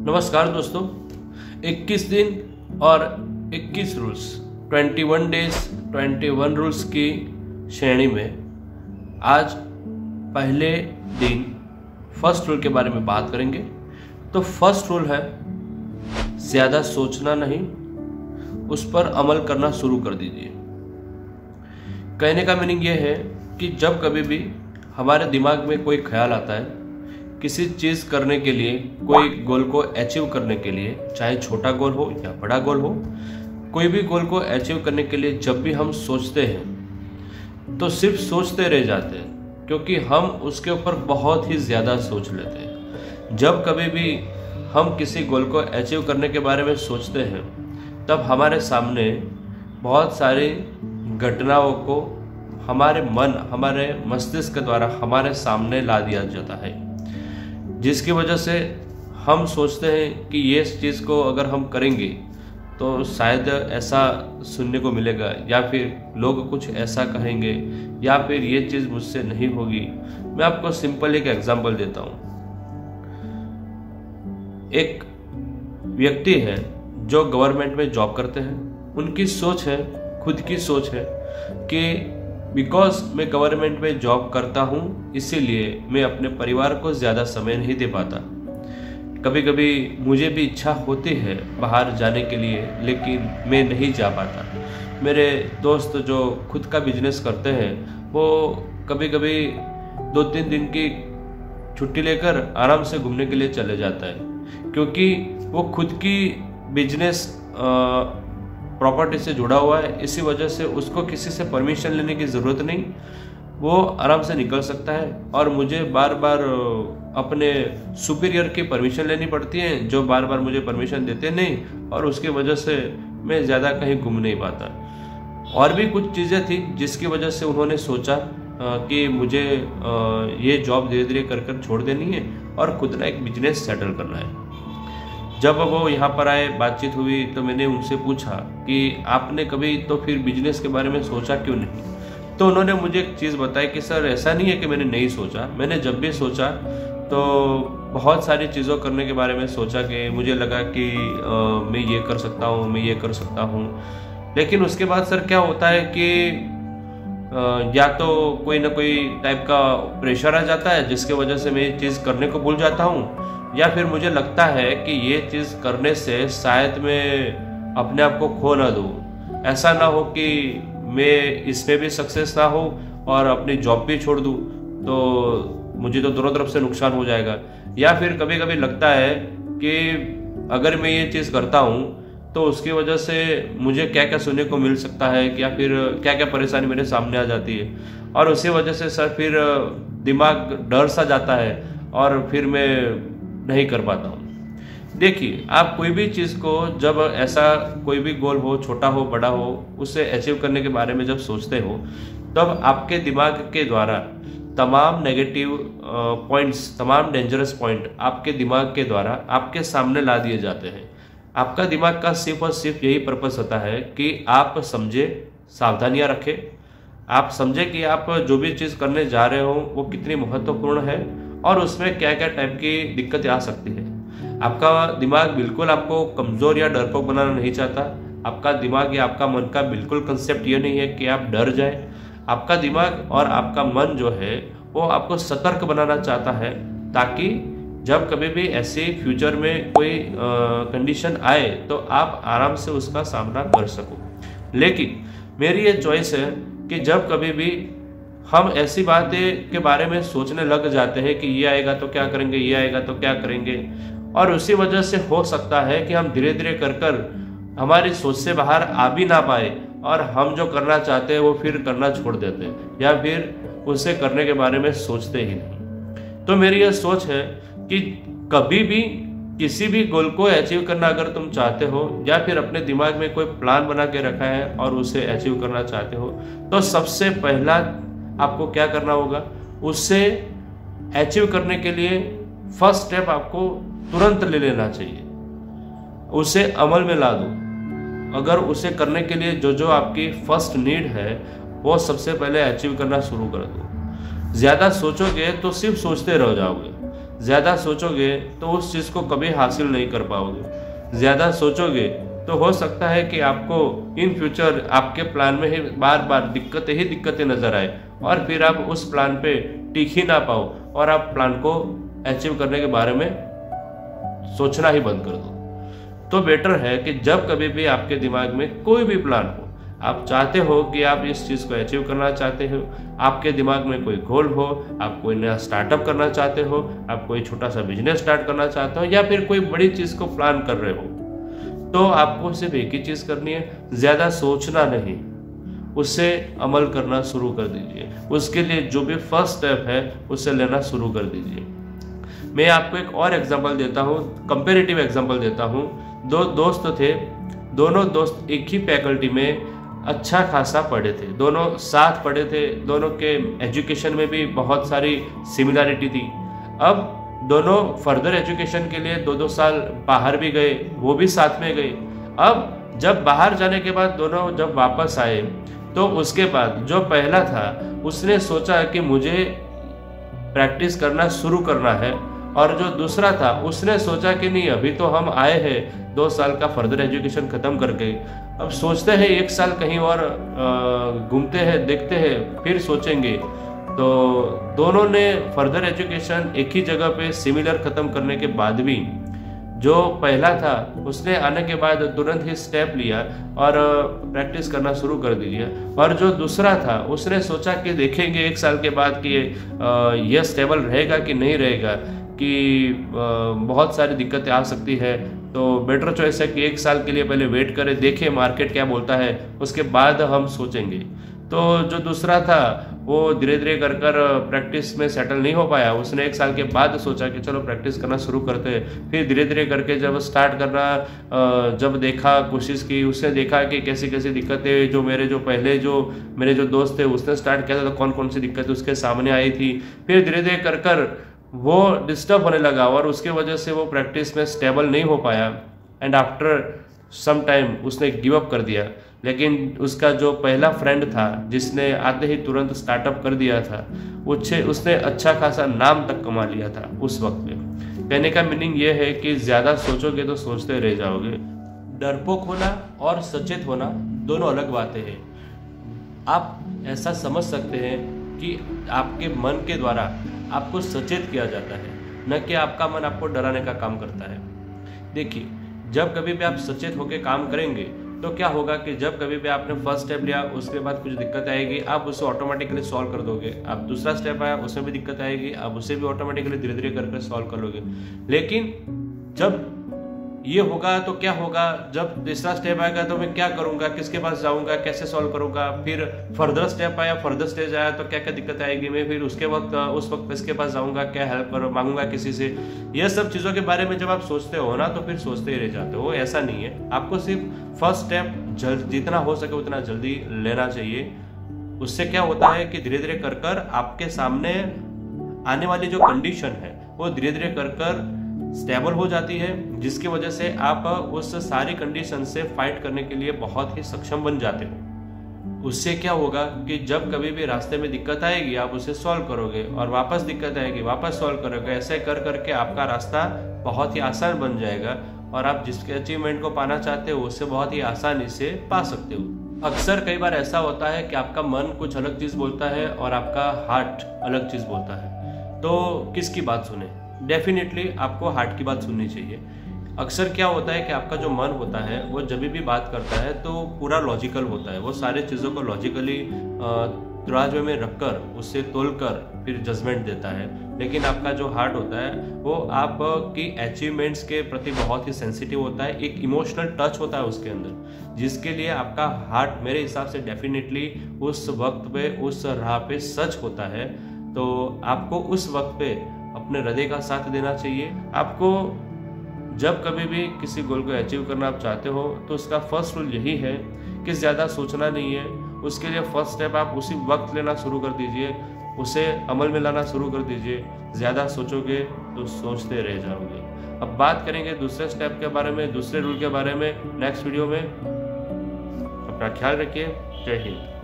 नमस्कार दोस्तों, 21 दिन और 21 रूल्स 21 डेज 21 रूल्स की श्रेणी में आज पहले दिन फर्स्ट रूल के बारे में बात करेंगे। तो फर्स्ट रूल है ज़्यादा सोचना नहीं, उस पर अमल करना शुरू कर दीजिए। कहने का मीनिंग ये है कि जब कभी भी हमारे दिमाग में कोई ख्याल आता है किसी चीज़ करने के लिए, कोई गोल को अचीव करने के लिए, चाहे छोटा गोल हो या बड़ा गोल हो, कोई भी गोल को अचीव करने के लिए जब भी हम सोचते हैं तो सिर्फ सोचते रह जाते हैं, क्योंकि हम उसके ऊपर बहुत ही ज़्यादा सोच लेते हैं। जब कभी भी हम किसी गोल को अचीव करने के बारे में सोचते हैं तब हमारे सामने बहुत सारी घटनाओं को हमारे मस्तिष्क के द्वारा हमारे सामने ला दिया जाता है, जिसकी वजह से हम सोचते हैं कि ये चीज़ को अगर हम करेंगे तो शायद ऐसा सुनने को मिलेगा, या फिर लोग कुछ ऐसा कहेंगे, या फिर ये चीज़ मुझसे नहीं होगी। मैं आपको सिंपल एक एग्जांपल देता हूँ। एक व्यक्ति है जो गवर्नमेंट में जॉब करते हैं। उनकी सोच है, खुद की सोच है कि बिकॉज मैं गवर्नमेंट में जॉब करता हूँ इसीलिए मैं अपने परिवार को ज़्यादा समय नहीं दे पाता। कभी कभी मुझे भी इच्छा होती है बाहर जाने के लिए, लेकिन मैं नहीं जा पाता। मेरे दोस्त जो खुद का बिजनेस करते हैं वो कभी कभी 2-3 दिन की छुट्टी लेकर आराम से घूमने के लिए चले जाता है, क्योंकि वो खुद की बिजनेस प्रॉपर्टी से जुड़ा हुआ है। इसी वजह से उसको किसी से परमिशन लेने की ज़रूरत नहीं, वो आराम से निकल सकता है। और मुझे बार बार अपने सुपीरियर की परमिशन लेनी पड़ती है, जो बार बार मुझे परमिशन देते नहीं, और उसकी वजह से मैं ज़्यादा कहीं घूम नहीं पाता। और भी कुछ चीज़ें थी जिसकी वजह से उन्होंने सोचा कि मुझे ये जॉब धीरे धीरे कर कर छोड़ देनी है और खुद ना एक बिजनेस सेटल करना है। जब वो यहाँ पर आए, बातचीत हुई, तो मैंने उनसे पूछा कि आपने कभी तो फिर बिजनेस के बारे में सोचा क्यों नहीं? तो उन्होंने मुझे एक चीज़ बताई कि सर ऐसा नहीं है कि मैंने नहीं सोचा, मैंने जब भी सोचा तो बहुत सारी चीज़ों करने के बारे में सोचा कि मुझे लगा कि मैं ये कर सकता हूँ, मैं ये कर सकता हूँ। लेकिन उसके बाद सर क्या होता है कि या तो कोई ना कोई टाइप का प्रेशर आ जाता है जिसके वजह से मैं ये चीज़ करने को भूल जाता हूँ, या फिर मुझे लगता है कि ये चीज़ करने से शायद मैं अपने आप को खो ना दूँ। ऐसा ना हो कि मैं इसमें भी सक्सेस ना हो और अपनी जॉब भी छोड़ दूँ, तो मुझे तो दोनों तरफ से नुकसान हो जाएगा। या फिर कभी कभी लगता है कि अगर मैं ये चीज़ करता हूँ तो उसकी वजह से मुझे क्या क्या सुनने को मिल सकता है, या फिर क्या क्या परेशानी मेरे सामने आ जाती है, और उसी वजह से सर फिर दिमाग डर सा जाता है और फिर मैं नहीं कर पाता हूँ। देखिए, आप कोई भी चीज़ को जब ऐसा कोई भी गोल हो, छोटा हो बड़ा हो, उसे अचीव करने के बारे में जब सोचते हो तब आपके दिमाग के द्वारा तमाम नेगेटिव पॉइंट्स, तमाम डेंजरस पॉइंट आपके दिमाग के द्वारा आपके सामने ला दिए जाते हैं। आपका दिमाग का सिर्फ और सिर्फ यही पर्पस होता है कि आप समझे, सावधानियाँ रखें, आप समझे कि आप जो भी चीज़ करने जा रहे हो वो कितनी महत्वपूर्ण है और उसमें क्या क्या टाइप की दिक्कतें आ सकती है। आपका दिमाग बिल्कुल आपको कमज़ोर या डरपोक बनाना नहीं चाहता। आपका दिमाग या आपका मन का बिल्कुल कंसेप्ट ये नहीं है कि आप डर जाए। आपका दिमाग और आपका मन जो है वो आपको सतर्क बनाना चाहता है, ताकि जब कभी भी ऐसे फ्यूचर में कोई कंडीशन आए तो आप आराम से उसका सामना कर सको। लेकिन मेरी ये चॉइस है कि जब कभी भी हम ऐसी बातें के बारे में सोचने लग जाते हैं कि ये आएगा तो क्या करेंगे, ये आएगा तो क्या करेंगे, और उसी वजह से हो सकता है कि हम धीरे धीरे कर कर हमारी सोच से बाहर आ भी ना पाए और हम जो करना चाहते हैं वो फिर करना छोड़ देते हैं, या फिर उसे करने के बारे में सोचते ही नहीं। तो मेरी यह सोच है कि कभी भी किसी भी गोल को अचीव करना अगर तुम चाहते हो, या फिर अपने दिमाग में कोई प्लान बना के रखा है और उसे अचीव करना चाहते हो, तो सबसे पहला आपको क्या करना होगा, उससे अचीव करने के लिए फर्स्ट स्टेप आपको तुरंत ले लेना चाहिए, उसे अमल में ला दो। अगर उसे करने के लिए जो जो आपकी फर्स्ट नीड है वो सबसे पहले अचीव करना शुरू कर दो। ज़्यादा सोचोगे तो सिर्फ सोचते रह जाओगे। ज़्यादा सोचोगे तो उस चीज़ को कभी हासिल नहीं कर पाओगे। ज़्यादा सोचोगे तो हो सकता है कि आपको इन फ्यूचर आपके प्लान में ही बार बार दिक्कतें नज़र आए और फिर आप उस प्लान पे टिक ही ना पाओ और आप प्लान को अचीव करने के बारे में सोचना ही बंद कर दो। तो बेटर है कि जब कभी भी आपके दिमाग में कोई भी प्लान हो, आप चाहते हो कि आप इस चीज़ को अचीव करना चाहते हो, आपके दिमाग में कोई गोल हो, आप कोई नया स्टार्टअप करना चाहते हो, आप कोई छोटा सा बिजनेस स्टार्ट करना चाहते हो या फिर कोई बड़ी चीज़ को प्लान कर रहे हो, तो आपको सिर्फ एक ही चीज़ करनी है, ज़्यादा सोचना नहीं, उससे अमल करना शुरू कर दीजिए। उसके लिए जो भी फर्स्ट स्टेप है उससे लेना शुरू कर दीजिए। मैं आपको एक और एग्जांपल देता हूँ, कंपेरेटिव एग्जांपल देता हूँ। दो दोस्त थे, दोनों दोस्त एक ही फैकल्टी में अच्छा खासा पढ़े थे, दोनों साथ पढ़े थे, दोनों के एजुकेशन में भी बहुत सारी सिमिलरिटी थी। अब दोनों फर्दर एजुकेशन के लिए 2-2 साल बाहर भी गए, वो भी साथ में गए। अब जब बाहर जाने के बाद दोनों जब वापस आए तो उसके बाद जो पहला था उसने सोचा कि मुझे प्रैक्टिस करना शुरू करना है, और जो दूसरा था उसने सोचा कि नहीं, अभी तो हम आए हैं 2 साल का फर्दर एजुकेशन ख़त्म करके, अब सोचते हैं 1 साल कहीं और घूमते हैं, देखते हैं, फिर सोचेंगे। तो दोनों ने फर्दर एजुकेशन एक ही जगह पे सिमिलर ख़त्म करने के बाद भी जो पहला था उसने आने के बाद तुरंत ही स्टेप लिया और प्रैक्टिस करना शुरू कर दिया, और जो दूसरा था उसने सोचा कि देखेंगे 1 साल के बाद कि यह स्टेबल रहेगा कि नहीं रहेगा, कि बहुत सारी दिक्कतें आ सकती है। तो बेटर चॉइस है कि 1 साल के लिए पहले वेट करें, देखें मार्केट क्या बोलता है, उसके बाद हम सोचेंगे। तो जो दूसरा था वो धीरे धीरे कर प्रैक्टिस में सेटल नहीं हो पाया, उसने 1 साल के बाद सोचा कि चलो प्रैक्टिस करना शुरू करते हैं। फिर धीरे धीरे करके जब स्टार्ट करना, जब देखा, कोशिश की, उसने देखा कि कैसी कैसी दिक्कतें जो मेरे जो दोस्त थे उसने स्टार्ट किया था, तो कौन कौन सी दिक्कतें उसके सामने आई थी। फिर धीरे धीरे कर वो डिस्टर्ब होने लगा और उसके वजह से वो प्रैक्टिस में स्टेबल नहीं हो पाया, एंड आफ्टर सम टाइम उसने गिव अप कर दिया। लेकिन उसका जो पहला फ्रेंड था जिसने आते ही तुरंत स्टार्टअप कर दिया था, उसने अच्छा खासा नाम तक कमा लिया था उस वक्त में। कहने का मीनिंग ये है कि ज़्यादा सोचोगे तो सोचते रह जाओगे। डरपोक होना और सचेत होना दोनों अलग बातें हैं। आप ऐसा समझ सकते हैं कि आपके मन के द्वारा आपको सचेत किया जाता है, न कि आपका मन आपको डराने का काम करता है। देखिए, जब कभी भी आप सचेत होकर काम करेंगे तो क्या होगा कि जब कभी भी आपने फर्स्ट स्टेप लिया, उसके बाद कुछ दिक्कत आएगी, आप उसे ऑटोमेटिकली सॉल्व कर दोगे। आप दूसरा स्टेप आया, उसमें भी दिक्कत आएगी, आप उसे भी ऑटोमेटिकली धीरे धीरे करके सॉल्व कर लोगे। लेकिन जब ये होगा तो क्या होगा, जब तीसरा स्टेप आएगा तो मैं क्या करूंगा, किसके पास जाऊंगा, कैसे सॉल्व करूंगा। फिर फर्दर स्टेप आया, फर्दर स्टेज आया तो क्या क्या दिक्कत आएगी, मैं फिर उस वक्त किसके पास जाऊंगा, क्या हेल्प मांगूंगा किसी से। ये सब चीज़ों के बारे में जब आप सोचते हो ना, तो फिर सोचते ही रह जाते हो। ऐसा नहीं है, आपको सिर्फ फर्स्ट स्टेप जितना हो सके उतना जल्दी लेना चाहिए। उससे क्या होता है कि धीरे धीरे कर आपके सामने आने वाली जो कंडीशन है वो धीरे धीरे कर स्टेबल हो जाती है, जिसकी वजह से आप उस सारी कंडीशन से फाइट करने के लिए बहुत ही सक्षम बन जाते हो। उससे क्या होगा कि जब कभी भी रास्ते में दिक्कत आएगी आप उसे सॉल्व करोगे, और वापस दिक्कत आएगी वापस सॉल्व करोगे। ऐसे कर करके आपका रास्ता बहुत ही आसान बन जाएगा और आप जिसके अचीवमेंट को पाना चाहते हो उससे बहुत ही आसानी से पा सकते हो। अक्सर कई बार ऐसा होता है कि आपका मन कुछ अलग चीज़ बोलता है और आपका हार्ट अलग चीज़ बोलता है, तो किसकी बात सुने? डेफिनेटली आपको हार्ट की बात सुननी चाहिए। अक्सर क्या होता है कि आपका जो मन होता है वो जब भी बात करता है तो पूरा लॉजिकल होता है, वो सारी चीज़ों को लॉजिकली तराजू में रखकर उससे तोलकर फिर जजमेंट देता है। लेकिन आपका जो हार्ट होता है वो आपकी अचीवमेंट्स के प्रति बहुत ही सेंसिटिव होता है, एक इमोशनल टच होता है उसके अंदर, जिसके लिए आपका हार्ट मेरे हिसाब से डेफिनेटली उस वक्त पे उस राह पे सच होता है। तो आपको उस वक्त पे अपने हृदय का साथ देना चाहिए। आपको जब कभी भी किसी गोल को अचीव करना आप चाहते हो तो उसका फर्स्ट रूल यही है कि ज़्यादा सोचना नहीं है। उसके लिए फर्स्ट स्टेप आप उसी वक्त लेना शुरू कर दीजिए, उसे अमल में लाना शुरू कर दीजिए। ज़्यादा सोचोगे तो सोचते रह जाओगे। अब बात करेंगे दूसरे स्टेप के बारे में, दूसरे रूल के बारे में नेक्स्ट वीडियो में। अपना ख्याल रखिए। जय हिंद।